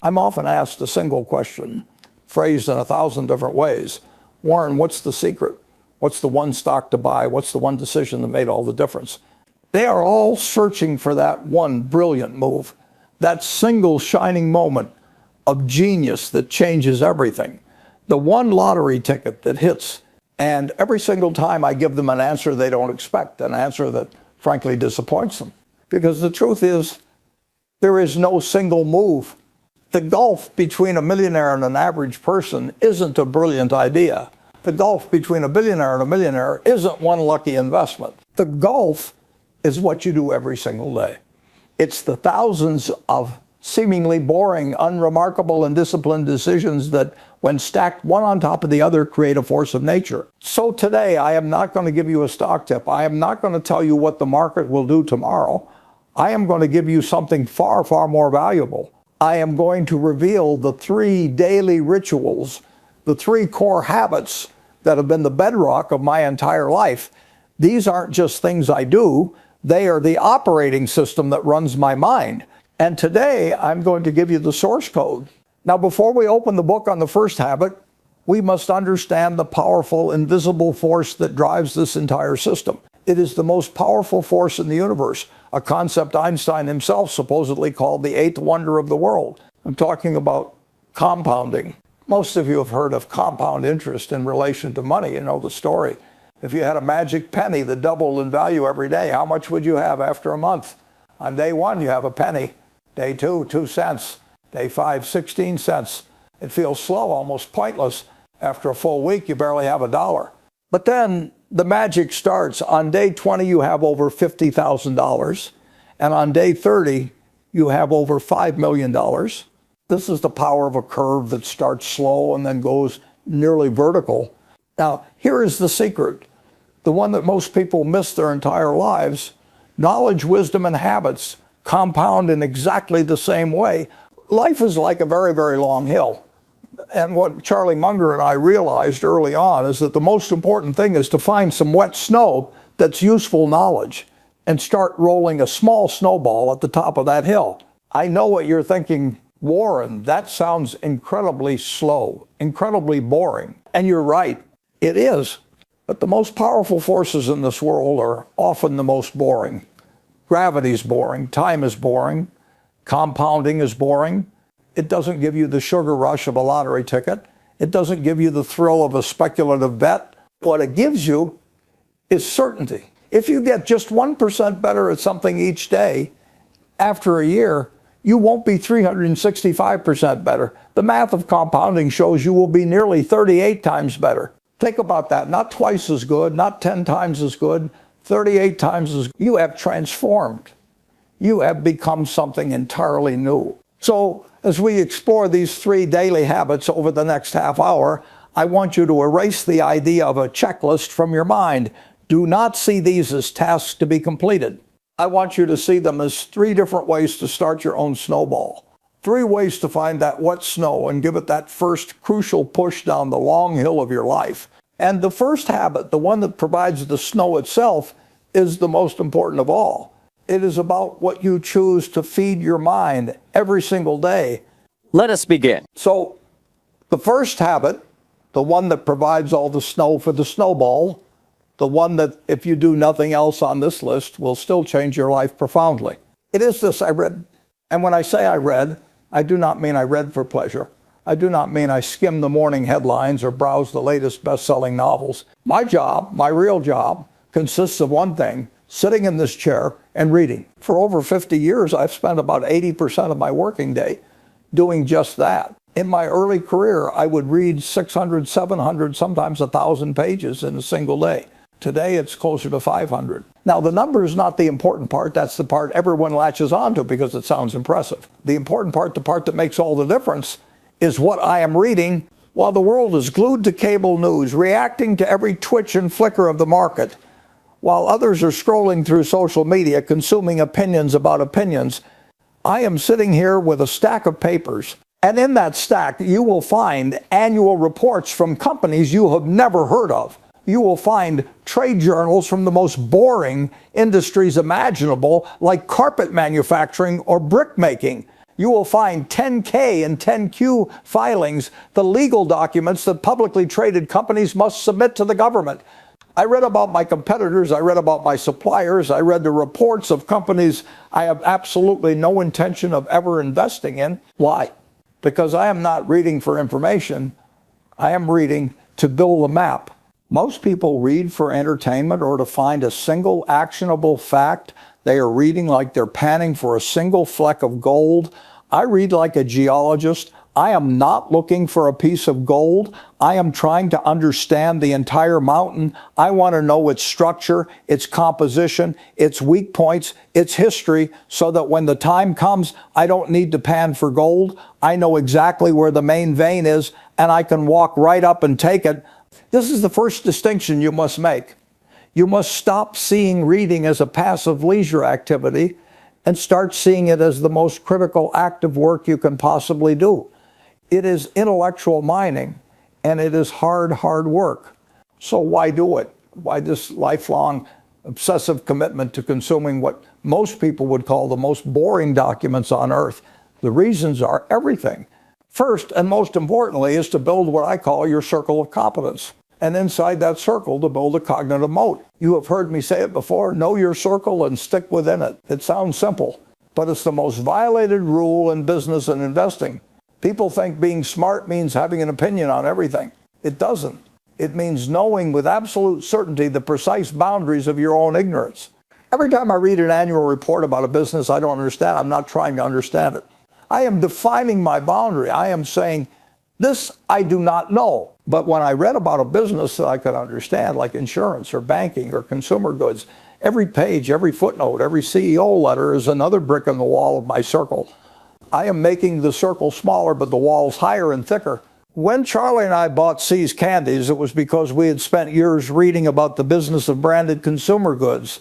I'm often asked a single question, phrased in 1,000 different ways. Warren, what's the secret? What's the one stock to buy? What's the one decision that made all the difference? They are all searching for that one brilliant move, that single shining moment of genius that changes everything, the one lottery ticket that hits. And every single time I give them an answer they don't expect, an answer that frankly disappoints them. Because the truth is, there is no single move. The gulf between a millionaire and an average person isn't a brilliant idea. The gulf between a billionaire and a millionaire isn't one lucky investment. The gulf is what you do every single day. It's the thousands of seemingly boring, unremarkable, and disciplined decisions that, when stacked one on top of the other, create a force of nature. So today, I am not going to give you a stock tip. I am not going to tell you what the market will do tomorrow. I am going to give you something far, far more valuable. I am going to reveal the 3 daily rituals, the 3 core habits that have been the bedrock of my entire life. These aren't just things I do. They are the operating system that runs my mind. And today, I'm going to give you the source code. Now, before we open the book on the first habit, we must understand the powerful, invisible force that drives this entire system. It is the most powerful force in the universe, a concept Einstein himself supposedly called the 8th wonder of the world. I'm talking about compounding. Most of you have heard of compound interest in relation to money. You know the story. If you had a magic penny that doubled in value every day, how much would you have after a month? On day 1, you have a penny. Day 2, 2 cents. Day 5, 16 cents. It feels slow, almost pointless. After a full week, you barely have $1. But then the magic starts. On day 20, you have over $50,000. And on day 30, you have over $5 million. This is the power of a curve that starts slow and then goes nearly vertical. Now, here is the secret, the one that most people miss their entire lives. Knowledge, wisdom, and habits compound in exactly the same way. Life is like a very, very long hill. And what Charlie Munger and I realized early on is that the most important thing is to find some wet snow that's useful knowledge and start rolling a small snowball at the top of that hill. I know what you're thinking, Warren, that sounds incredibly slow, incredibly boring. And you're right, it is. But the most powerful forces in this world are often the most boring. Gravity's boring, time is boring, compounding is boring. It doesn't give you the sugar rush of a lottery ticket. It doesn't give you the thrill of a speculative bet. What it gives you is certainty. If you get just 1% better at something each day, after a year, you won't be 365% better. The math of compounding shows you will be nearly 38 times better. Think about that. Not twice as good, not 10 times as good, 38 times as good. You have transformed. You have become something entirely new. So, as we explore these 3 daily habits over the next half hour, I want you to erase the idea of a checklist from your mind. Do not see these as tasks to be completed. I want you to see them as 3 different ways to start your own snowball. 3 ways to find that wet snow and give it that first crucial push down the long hill of your life. And the first habit, the one that provides the snow itself, is the most important of all. It is about what you choose to feed your mind every single day. Let us begin. So, the first habit, the one that provides all the snow for the snowball, the one that, if you do nothing else on this list, will still change your life profoundly. It is this I read. And when I say I read, I do not mean I read for pleasure. I do not mean I skim the morning headlines or browse the latest best-selling novels. My job, my real job, consists of one thing: sitting in this chair and reading. For over 50 years, I've spent about 80% of my working day doing just that. In my early career, I would read 600, 700, sometimes 1,000 pages in a single day. Today, it's closer to 500. Now, the number is not the important part. That's the part everyone latches onto because it sounds impressive. The important part, the part that makes all the difference, is what I am reading while the world is glued to cable news, reacting to every twitch and flicker of the market. While others are scrolling through social media, consuming opinions about opinions, I am sitting here with a stack of papers. And in that stack, you will find annual reports from companies you have never heard of. You will find trade journals from the most boring industries imaginable, like carpet manufacturing or brick making. You will find 10K and 10Q filings, the legal documents that publicly traded companies must submit to the government. I read about my competitors, I read about my suppliers, I read the reports of companies I have absolutely no intention of ever investing in. Why? Because I am not reading for information, I am reading to build a map. Most people read for entertainment or to find a single actionable fact. They are reading like they're panning for a single fleck of gold. I read like a geologist. I am not looking for a piece of gold. I am trying to understand the entire mountain. I want to know its structure, its composition, its weak points, its history, so that when the time comes, I don't need to pan for gold. I know exactly where the main vein is, and I can walk right up and take it. This is the first distinction you must make. You must stop seeing reading as a passive leisure activity and start seeing it as the most critical active work you can possibly do. It is intellectual mining, and it is hard work. So why do it? Why this lifelong obsessive commitment to consuming what most people would call the most boring documents on earth? The reasons are everything. First, and most importantly, is to build what I call your circle of competence. And inside that circle, to build a cognitive moat. You have heard me say it before, know your circle and stick within it. It sounds simple, but it's the most violated rule in business and investing. People think being smart means having an opinion on everything. It doesn't. It means knowing with absolute certainty the precise boundaries of your own ignorance. Every time I read an annual report about a business I don't understand, I'm not trying to understand it. I am defining my boundary. I am saying, this I do not know. But when I read about a business that I could understand, like insurance or banking or consumer goods, every page, every footnote, every CEO letter is another brick in the wall of my circle. I am making the circle smaller, but the walls higher and thicker. When Charlie and I bought See's Candies, it was because we had spent years reading about the business of branded consumer goods.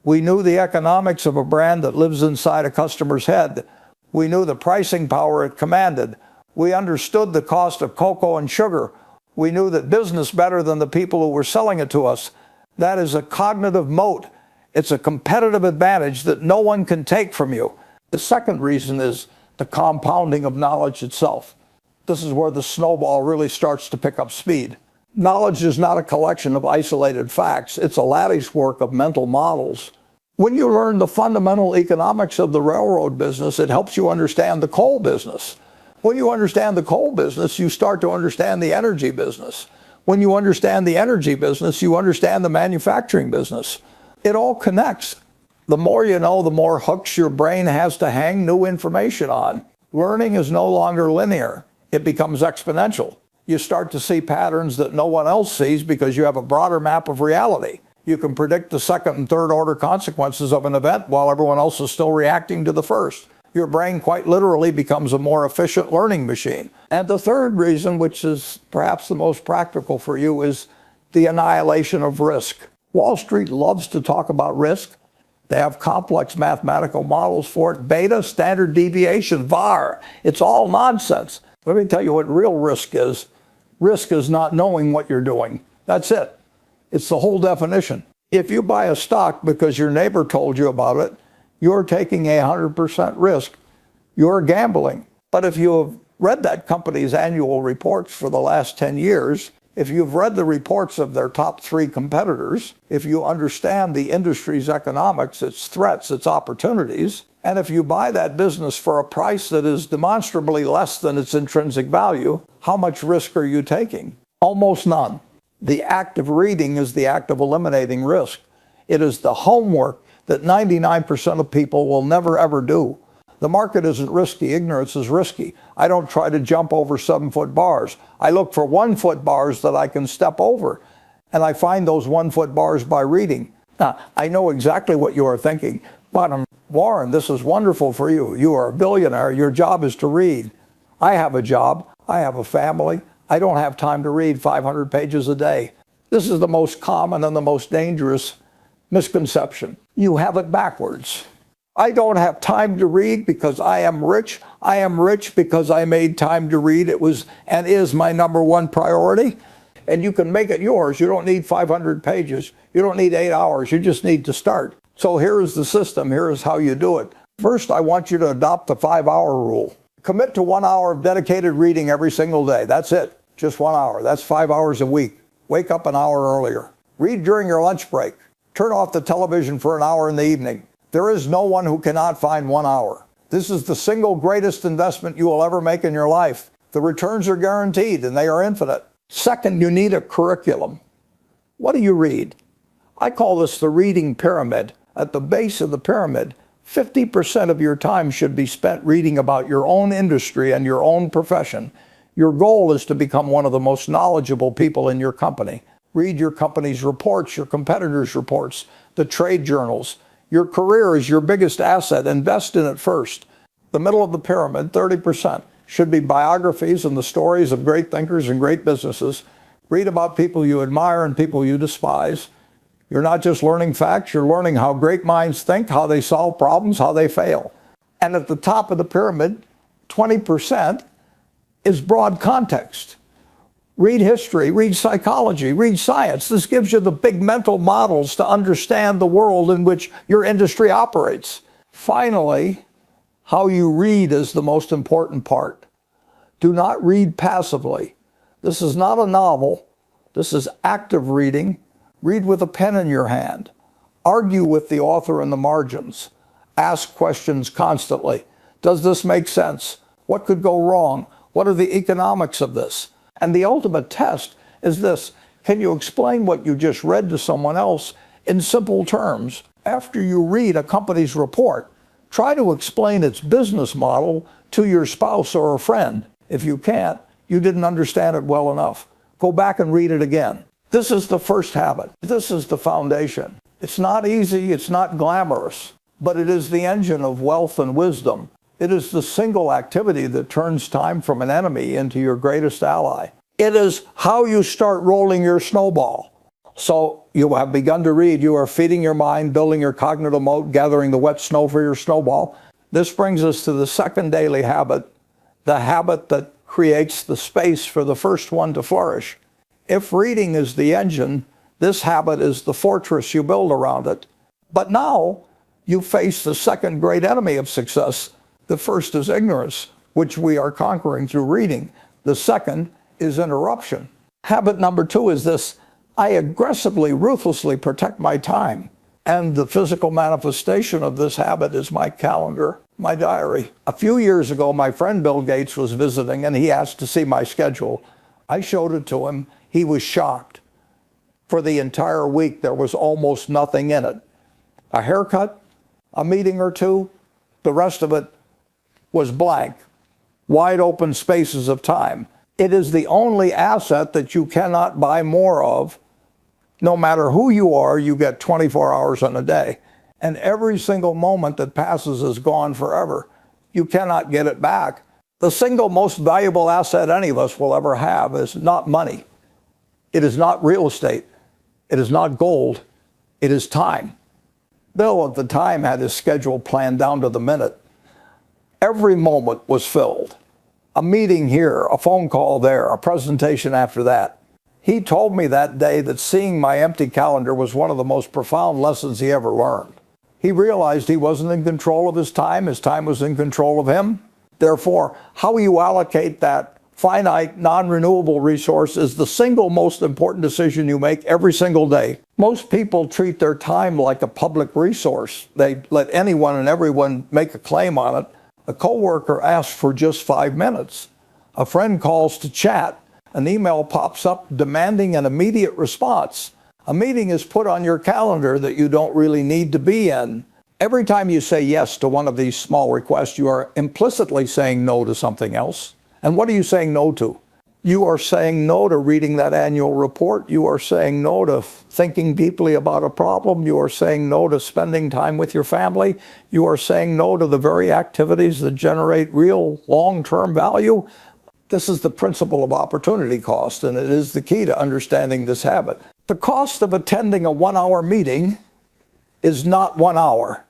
We knew the economics of a brand that lives inside a customer's head. We knew the pricing power it commanded. We understood the cost of cocoa and sugar. We knew that business better than the people who were selling it to us. That is a cognitive moat. It's a competitive advantage that no one can take from you. The second reason is the compounding of knowledge itself. This is where the snowball really starts to pick up speed. Knowledge is not a collection of isolated facts. It's a lattice work of mental models. When you learn the fundamental economics of the railroad business, it helps you understand the coal business. When you understand the coal business, you start to understand the energy business. When you understand the energy business, you understand the manufacturing business. It all connects. The more you know, the more hooks your brain has to hang new information on. Learning is no longer linear. It becomes exponential. You start to see patterns that no one else sees because you have a broader map of reality. You can predict the second and third order consequences of an event while everyone else is still reacting to the first. Your brain quite literally becomes a more efficient learning machine. And the third reason, which is perhaps the most practical for you, is the annihilation of risk. Wall Street loves to talk about risk. They have complex mathematical models for it. Beta, standard deviation, VAR. It's all nonsense. Let me tell you what real risk is. Risk is not knowing what you're doing. That's it. It's the whole definition. If you buy a stock because your neighbor told you about it, you're taking 100% risk. You're gambling. But if you have read that company's annual reports for the last 10 years, if you've read the reports of their top 3 competitors, if you understand the industry's economics, its threats, its opportunities, and if you buy that business for a price that is demonstrably less than its intrinsic value, how much risk are you taking? Almost none. The act of reading is the act of eliminating risk. It is the homework that 99% of people will never ever do. The market isn't risky, ignorance is risky. I don't try to jump over 7-foot bars. I look for 1-foot bars that I can step over, and I find those 1-foot bars by reading. Now, I know exactly what you are thinking, but Warren, this is wonderful for you. You are a billionaire, your job is to read. I have a job, I have a family, I don't have time to read 500 pages a day. This is the most common and the most dangerous misconception. You have it backwards. I don't have time to read because I am rich. I am rich because I made time to read. It was and is my number one priority. And you can make it yours. You don't need 500 pages. You don't need 8 hours. You just need to start. So here is the system. Here is how you do it. First, I want you to adopt the 5-hour rule. Commit to 1 hour of dedicated reading every single day. That's it. Just 1 hour. That's 5 hours a week. Wake up an hour earlier. Read during your lunch break. Turn off the television for an hour in the evening. There is no one who cannot find 1 hour. This is the single greatest investment you will ever make in your life. The returns are guaranteed and they are infinite. Second, you need a curriculum. What do you read? I call this the reading pyramid. At the base of the pyramid, 50% of your time should be spent reading about your own industry and your own profession. Your goal is to become one of the most knowledgeable people in your company. Read your company's reports, your competitors' reports, the trade journals. Your career is your biggest asset. Invest in it first. The middle of the pyramid, 30%, should be biographies and the stories of great thinkers and great businesses. Read about people you admire and people you despise. You're not just learning facts, you're learning how great minds think, how they solve problems, how they fail. And at the top of the pyramid, 20% is broad context. Read history, read psychology, read science. This gives you the big mental models to understand the world in which your industry operates. Finally, how you read is the most important part. Do not read passively. This is not a novel. This is active reading. Read with a pen in your hand. Argue with the author in the margins. Ask questions constantly. Does this make sense? What could go wrong? What are the economics of this? And the ultimate test is this. Can you explain what you just read to someone else in simple terms? After you read a company's report, try to explain its business model to your spouse or a friend. If you can't, you didn't understand it well enough. Go back and read it again. This is the first habit. This is the foundation. It's not easy, it's not glamorous, but it is the engine of wealth and wisdom. It is the single activity that turns time from an enemy into your greatest ally. It is how you start rolling your snowball. So you have begun to read. You are feeding your mind, building your cognitive moat, gathering the wet snow for your snowball. This brings us to the second daily habit, the habit that creates the space for the first one to flourish. If reading is the engine, this habit is the fortress you build around it. But now you face the second great enemy of success. The first is ignorance, which we are conquering through reading. The second is interruption. Habit number 2 is this. I aggressively, ruthlessly protect my time. And the physical manifestation of this habit is my calendar, my diary. A few years ago, my friend Bill Gates was visiting and he asked to see my schedule. I showed it to him. He was shocked. For the entire week, there was almost nothing in it. A haircut, a meeting or two, the rest of it was blank, wide open spaces of time. It is the only asset that you cannot buy more of. No matter who you are, you get 24 hours in a day. And every single moment that passes is gone forever. You cannot get it back. The single most valuable asset any of us will ever have is not money. It is not real estate. It is not gold. It is time. Bill at the time had his schedule planned down to the minute. Every moment was filled. A meeting here, a phone call there, a presentation after that. He told me that day that seeing my empty calendar was one of the most profound lessons he ever learned. He realized he wasn't in control of his time was in control of him. Therefore, how you allocate that finite, non-renewable resource is the single most important decision you make every single day. Most people treat their time like a public resource. They let anyone and everyone make a claim on it. A coworker asks for just 5 minutes. A friend calls to chat. An email pops up demanding an immediate response. A meeting is put on your calendar that you don't really need to be in. Every time you say yes to one of these small requests, you are implicitly saying no to something else. And what are you saying no to? You are saying no to reading that annual report. You are saying no to thinking deeply about a problem. You are saying no to spending time with your family. You are saying no to the very activities that generate real long-term value. This is the principle of opportunity cost, and it is the key to understanding this habit. The cost of attending a 1-hour meeting is not 1 hour.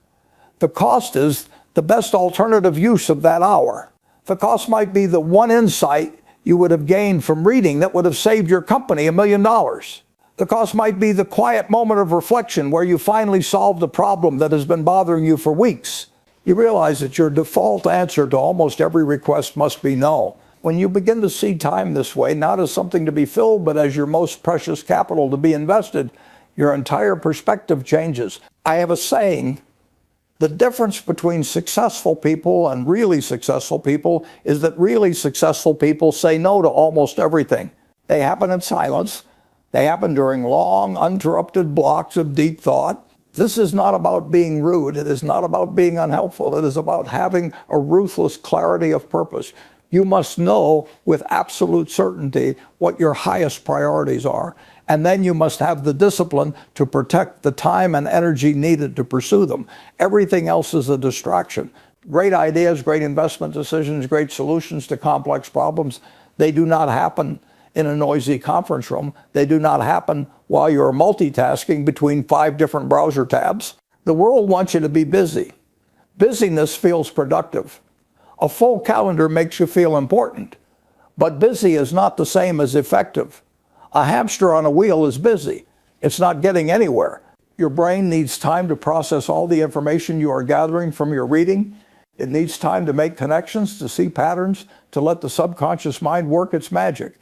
The cost is the best alternative use of that hour. The cost might be the one insight you would have gained from reading that would have saved your company $1 million. The cost might be the quiet moment of reflection where you finally solved a problem that has been bothering you for weeks. You realize that your default answer to almost every request must be no. When you begin to see time this way, not as something to be filled, but as your most precious capital to be invested, your entire perspective changes. I have a saying, the difference between successful people and really successful people is that really successful people say no to almost everything. They happen in silence. They happen during long, uninterrupted blocks of deep thought. This is not about being rude. It is not about being unhelpful. It is about having a ruthless clarity of purpose. You must know with absolute certainty what your highest priorities are. And then you must have the discipline to protect the time and energy needed to pursue them. Everything else is a distraction. Great ideas, great investment decisions, great solutions to complex problems, they do not happen in a noisy conference room. They do not happen while you're multitasking between 5 different browser tabs. The world wants you to be busy. Busyness feels productive. A full calendar makes you feel important, but busy is not the same as effective. A hamster on a wheel is busy. It's not getting anywhere. Your brain needs time to process all the information you are gathering from your reading. It needs time to make connections, to see patterns, to let the subconscious mind work its magic.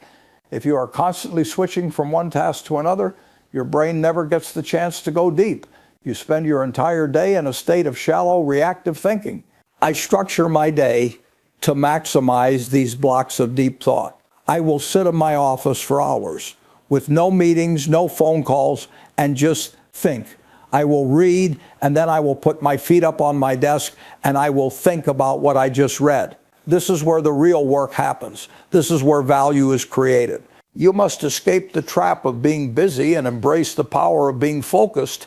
If you are constantly switching from one task to another, your brain never gets the chance to go deep. You spend your entire day in a state of shallow, reactive thinking. I structure my day to maximize these blocks of deep thought. I will sit in my office for hours with no meetings, no phone calls, and just think. I will read, and then I will put my feet up on my desk, and I will think about what I just read. This is where the real work happens. This is where value is created. You must escape the trap of being busy and embrace the power of being focused.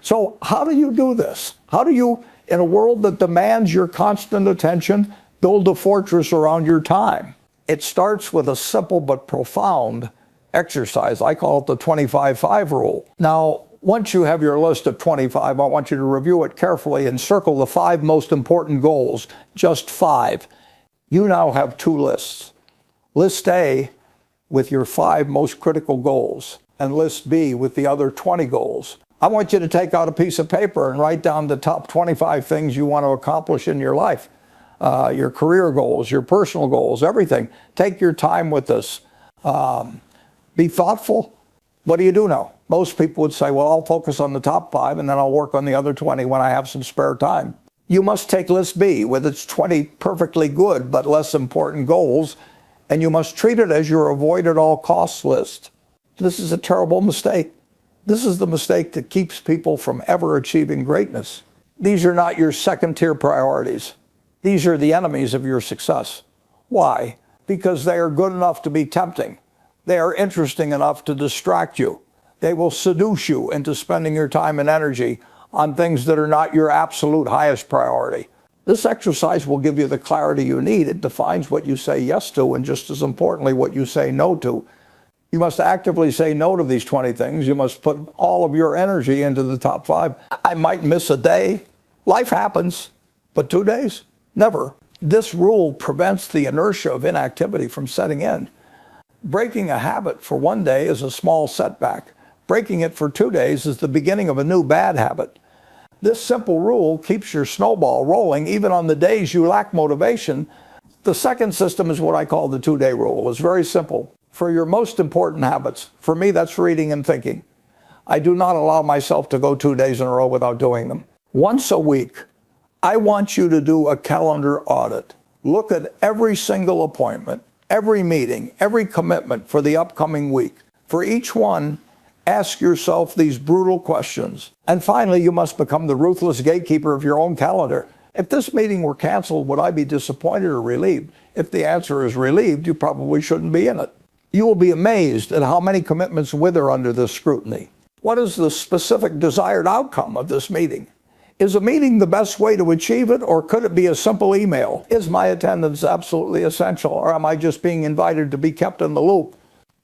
So how do you do this? How do you, in a world that demands your constant attention, build a fortress around your time? It starts with a simple but profound exercise. I call it the 25-5 rule. Now, once you have your list of 25, I want you to review it carefully and circle the 5 most important goals, just 5. You now have 2 lists. List A with your 5 most critical goals, and list B with the other 20 goals. I want you to take out a piece of paper and write down the top 25 things you want to accomplish in your life. Your career goals, your personal goals, everything. Take your time with this. Be thoughtful. What do you do now? Most people would say, well, I'll focus on the top 5 and then I'll work on the other 20 when I have some spare time. You must take list B with its 20 perfectly good but less important goals, and you must treat it as your avoid at all costs list. This is a terrible mistake. This is the mistake that keeps people from ever achieving greatness. These are not your second-tier priorities. These are the enemies of your success. Why? Because they are good enough to be tempting. They are interesting enough to distract you. They will seduce you into spending your time and energy on things that are not your absolute highest priority. This exercise will give you the clarity you need. It defines what you say yes to, and just as importantly, what you say no to. You must actively say no to these 20 things. You must put all of your energy into the top 5. I might miss a day. Life happens. But 2 days? Never. This rule prevents the inertia of inactivity from setting in. Breaking a habit for 1 day is a small setback. Breaking it for 2 days is the beginning of a new bad habit. This simple rule keeps your snowball rolling even on the days you lack motivation. The second system is what I call the 2-day rule. It's very simple. For your most important habits, for me that's reading and thinking. I do not allow myself to go 2 days in a row without doing them. Once a week, I want you to do a calendar audit. Look at every single appointment, every meeting, every commitment for the upcoming week. For each one, ask yourself these brutal questions. And finally, you must become the ruthless gatekeeper of your own calendar. If this meeting were canceled, would I be disappointed or relieved? If the answer is relieved, you probably shouldn't be in it. You will be amazed at how many commitments wither under this scrutiny. What is the specific desired outcome of this meeting? Is a meeting the best way to achieve it, or could it be a simple email? Is my attendance absolutely essential, or am I just being invited to be kept in the loop?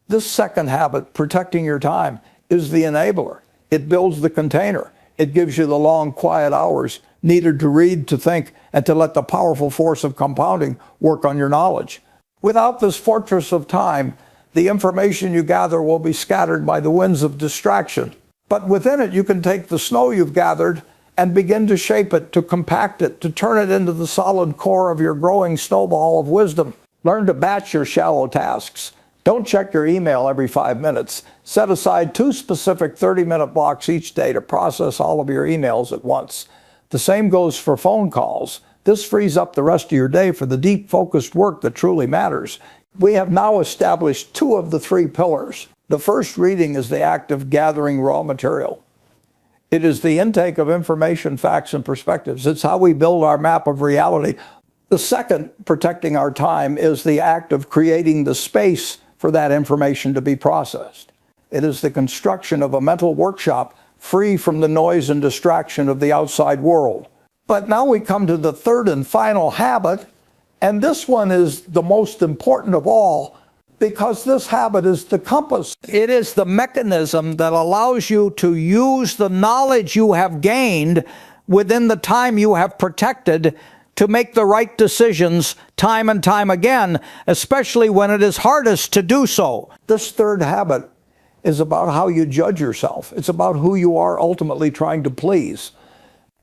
This second habit, protecting your time, is the enabler. It builds the container. It gives you the long, quiet hours needed to read, to think, and to let the powerful force of compounding work on your knowledge. Without this fortress of time, the information you gather will be scattered by the winds of distraction. But within it, you can take the snow you've gathered and begin to shape it, to compact it, to turn it into the solid core of your growing snowball of wisdom. Learn to batch your shallow tasks. Don't check your email every 5 minutes. Set aside 2 specific 30-minute blocks each day to process all of your emails at once. The same goes for phone calls. This frees up the rest of your day for the deep, focused work that truly matters. We have now established 2 of the 3 pillars. The first, reading, is the act of gathering raw material. It is the intake of information, facts, and perspectives. It's how we build our map of reality. The second, protecting our time, is the act of creating the space for that information to be processed. It is the construction of a mental workshop free from the noise and distraction of the outside world. But now we come to the third and final habit, and this one is the most important of all, because this habit is the compass. It is the mechanism that allows you to use the knowledge you have gained within the time you have protected to make the right decisions time and time again, especially when it is hardest to do so. This third habit is about how you judge yourself. It's about who you are ultimately trying to please.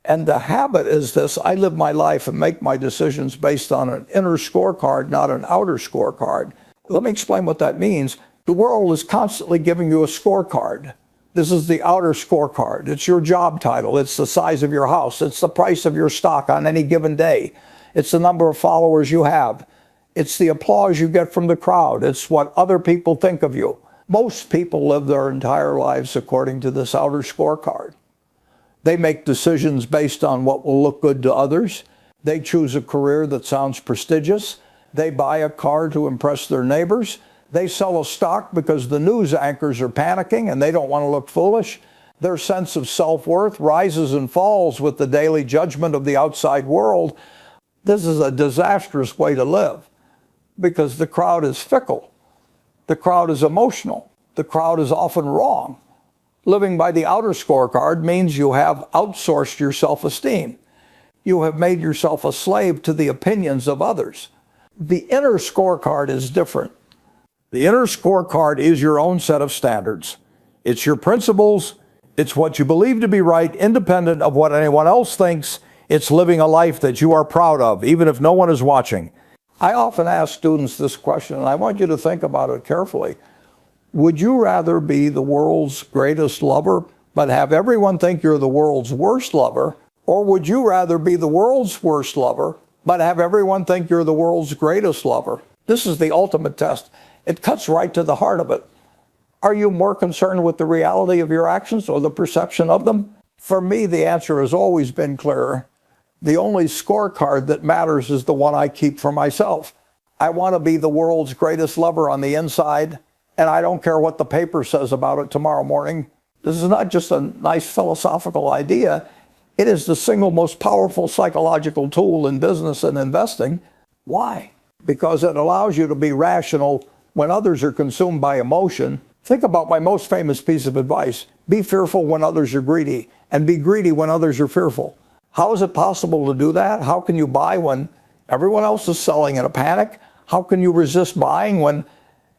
And the habit is this: I live my life and make my decisions based on an inner scorecard, not an outer scorecard. Let me explain what that means. The world is constantly giving you a scorecard. This is the outer scorecard. It's your job title. It's the size of your house. It's the price of your stock on any given day. It's the number of followers you have. It's the applause you get from the crowd. It's what other people think of you. Most people live their entire lives according to this outer scorecard. They make decisions based on what will look good to others. They choose a career that sounds prestigious. They buy a car to impress their neighbors. They sell a stock because the news anchors are panicking and they don't want to look foolish. Their sense of self-worth rises and falls with the daily judgment of the outside world. This is a disastrous way to live because the crowd is fickle. The crowd is emotional. The crowd is often wrong. Living by the outer scorecard means you have outsourced your self-esteem. You have made yourself a slave to the opinions of others. The inner scorecard is different. The inner scorecard is your own set of standards. It's your principles. It's what you believe to be right, independent of what anyone else thinks. It's living a life that you are proud of, even if no one is watching. I often ask students this question, and I want you to think about it carefully. Would you rather be the world's greatest lover, but have everyone think you're the world's worst lover? Or would you rather be the world's worst lover, but have everyone think you're the world's greatest lover? This is the ultimate test. It cuts right to the heart of it. Are you more concerned with the reality of your actions or the perception of them? For me, the answer has always been clear. The only scorecard that matters is the one I keep for myself. I want to be the world's greatest lover on the inside, and I don't care what the paper says about it tomorrow morning. This is not just a nice philosophical idea. It is the single most powerful psychological tool in business and investing. Why? Because it allows you to be rational when others are consumed by emotion. Think about my most famous piece of advice. Be fearful when others are greedy, and be greedy when others are fearful. How is it possible to do that? How can you buy when everyone else is selling in a panic? How can you resist buying when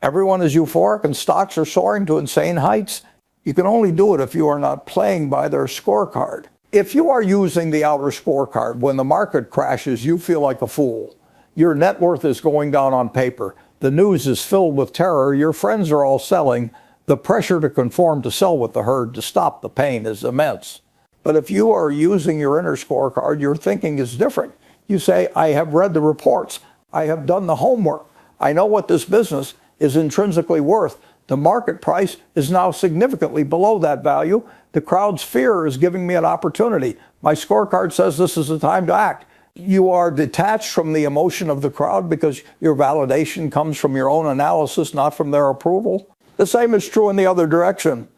everyone is euphoric and stocks are soaring to insane heights? You can only do it if you are not playing by their scorecard. If you are using the outer scorecard, when the market crashes, you feel like a fool. Your net worth is going down on paper. The news is filled with terror. Your friends are all selling. The pressure to conform, to sell with the herd, to stop the pain is immense. But if you are using your inner scorecard, your thinking is different. You say, I have read the reports. I have done the homework. I know what this business is intrinsically worth. The market price is now significantly below that value. The crowd's fear is giving me an opportunity. My scorecard says this is the time to act. You are detached from the emotion of the crowd because your validation comes from your own analysis, not from their approval. The same is true in the other direction.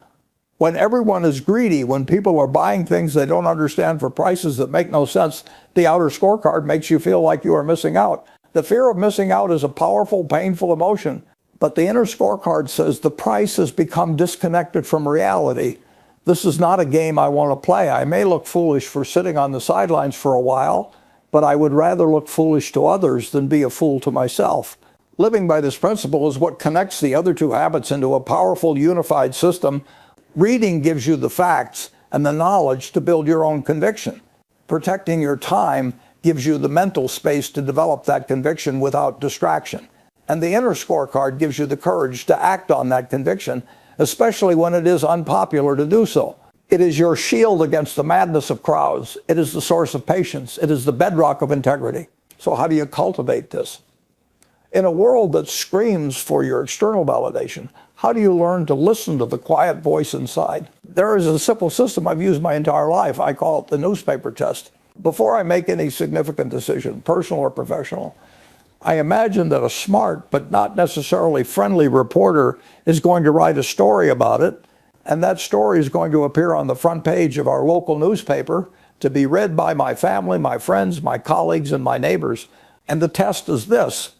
When everyone is greedy, when people are buying things they don't understand for prices that make no sense, the outer scorecard makes you feel like you are missing out. The fear of missing out is a powerful, painful emotion. But the inner scorecard says the price has become disconnected from reality. This is not a game I want to play. I may look foolish for sitting on the sidelines for a while, but I would rather look foolish to others than be a fool to myself. Living by this principle is what connects the other 2 habits into a powerful, unified system. Reading gives you the facts. and the knowledge to build your own conviction. Protecting your time gives you the mental space to develop that conviction without distraction. And the inner scorecard gives you the courage to act on that conviction, especially when it is unpopular to do so. It is your shield against the madness of crowds. It is the source of patience. It is the bedrock of integrity. So how do you cultivate this? In a world that screams for your external validation, how do you learn to listen to the quiet voice inside? There is a simple system I've used my entire life. I call it the newspaper test. Before I make any significant decision, personal or professional, I imagine that a smart but not necessarily friendly reporter is going to write a story about it, and that story is going to appear on the front page of our local newspaper to be read by my family, my friends, my colleagues, and my neighbors. And the test is this: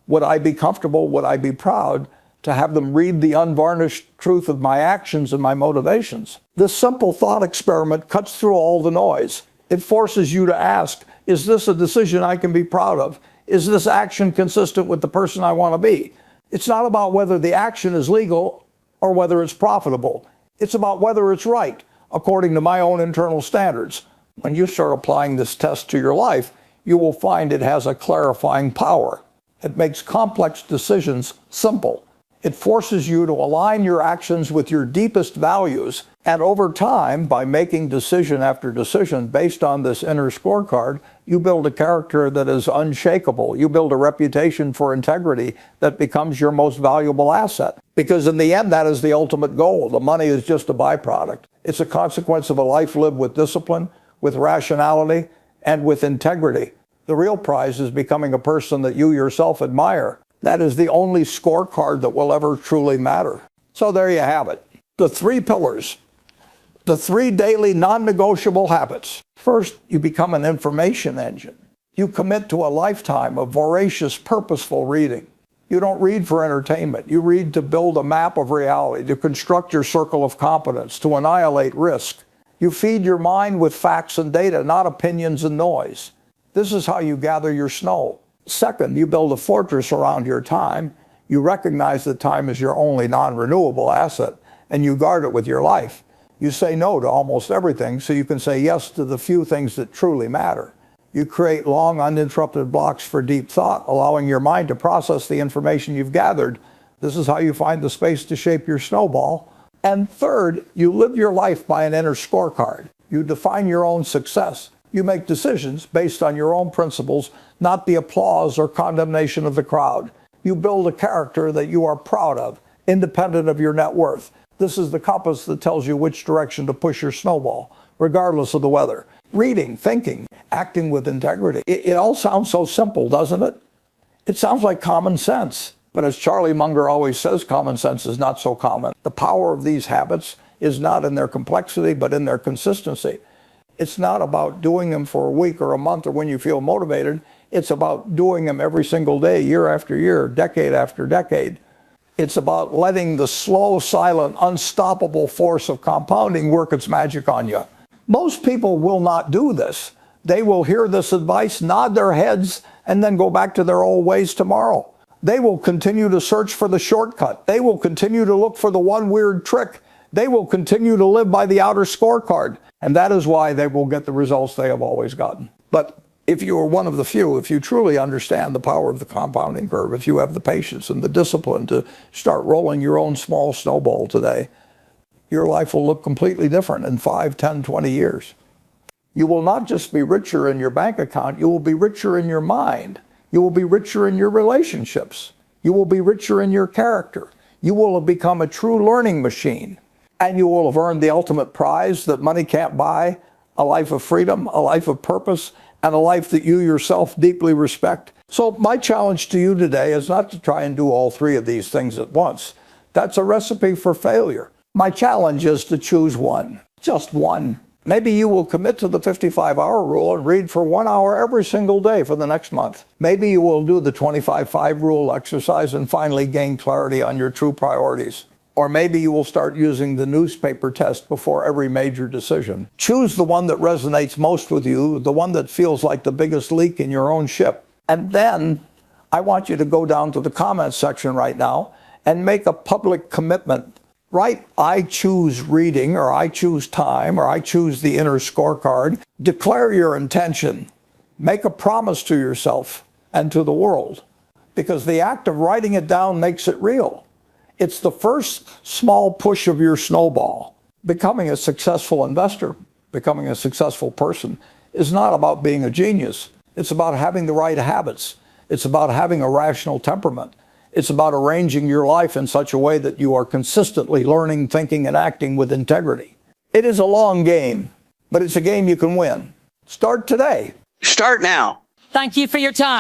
would I be comfortable, would I be proud to have them read the unvarnished truth of my actions and my motivations? This simple thought experiment cuts through all the noise. It forces you to ask, is this a decision I can be proud of? Is this action consistent with the person I want to be? It's not about whether the action is legal or whether it's profitable. It's about whether it's right, according to my own internal standards. When you start applying this test to your life, you will find it has a clarifying power. It makes complex decisions simple. It forces you to align your actions with your deepest values. And over time, by making decision after decision based on this inner scorecard, you build a character that is unshakable. You build a reputation for integrity that becomes your most valuable asset. Because in the end, that is the ultimate goal. The money is just a byproduct. It's a consequence of a life lived with discipline, with rationality, and with integrity. The real prize is becoming a person that you yourself admire. That is the only scorecard that will ever truly matter. So there you have it. The 3 pillars. The 3 daily non-negotiable habits. First, you become an information engine. You commit to a lifetime of voracious, purposeful reading. You don't read for entertainment. You read to build a map of reality, to construct your circle of competence, to annihilate risk. You feed your mind with facts and data, not opinions and noise. This is how you gather your snow. Second, you build a fortress around your time. You recognize that time is your only non-renewable asset, and you guard it with your life. You say no to almost everything so you can say yes to the few things that truly matter. You create long, uninterrupted blocks for deep thought, allowing your mind to process the information you've gathered. This is how you find the space to shape your snowball. And third, you live your life by an inner scorecard. You define your own success. You make decisions based on your own principles, not the applause or condemnation of the crowd. You build a character that you are proud of, independent of your net worth. This is the compass that tells you which direction to push your snowball, regardless of the weather. Reading, thinking, acting with integrity. It all sounds so simple, doesn't it? It sounds like common sense. But as Charlie Munger always says, common sense is not so common. The power of these habits is not in their complexity, but in their consistency. It's not about doing them for a week or a month or when you feel motivated. It's about doing them every single day, year after year, decade after decade. It's about letting the slow, silent, unstoppable force of compounding work its magic on you. Most people will not do this. They will hear this advice, nod their heads, and then go back to their old ways tomorrow. They will continue to search for the shortcut. They will continue to look for the one weird trick. They will continue to live by the outer scorecard. And that is why they will get the results they have always gotten. But if you are one of the few, if you truly understand the power of the compounding curve, if you have the patience and the discipline to start rolling your own small snowball today, your life will look completely different in 5, 10, 20 years. You will not just be richer in your bank account, you will be richer in your mind. You will be richer in your relationships. You will be richer in your character. You will have become a true learning machine. And you will have earned the ultimate prize that money can't buy, a life of freedom, a life of purpose, and a life that you yourself deeply respect. So my challenge to you today is not to try and do all 3 of these things at once. That's a recipe for failure. My challenge is to choose one, just one. Maybe you will commit to the 55-hour rule and read for 1 hour every single day for the next month. Maybe you will do the 25-5 rule exercise and finally gain clarity on your true priorities. Or maybe you will start using the newspaper test before every major decision. Choose the one that resonates most with you, the one that feels like the biggest leak in your own ship. And then I want you to go down to the comments section right now and make a public commitment Write, I choose reading, or I choose time, or I choose the inner scorecard. Declare your intention. Make a promise to yourself and to the world, because the act of writing it down makes it real. It's the first small push of your snowball. Becoming a successful investor, becoming a successful person, is not about being a genius. It's about having the right habits. It's about having a rational temperament. It's about arranging your life in such a way that you are consistently learning, thinking, and acting with integrity. It is a long game, but it's a game you can win. Start today. Start now. Thank you for your time.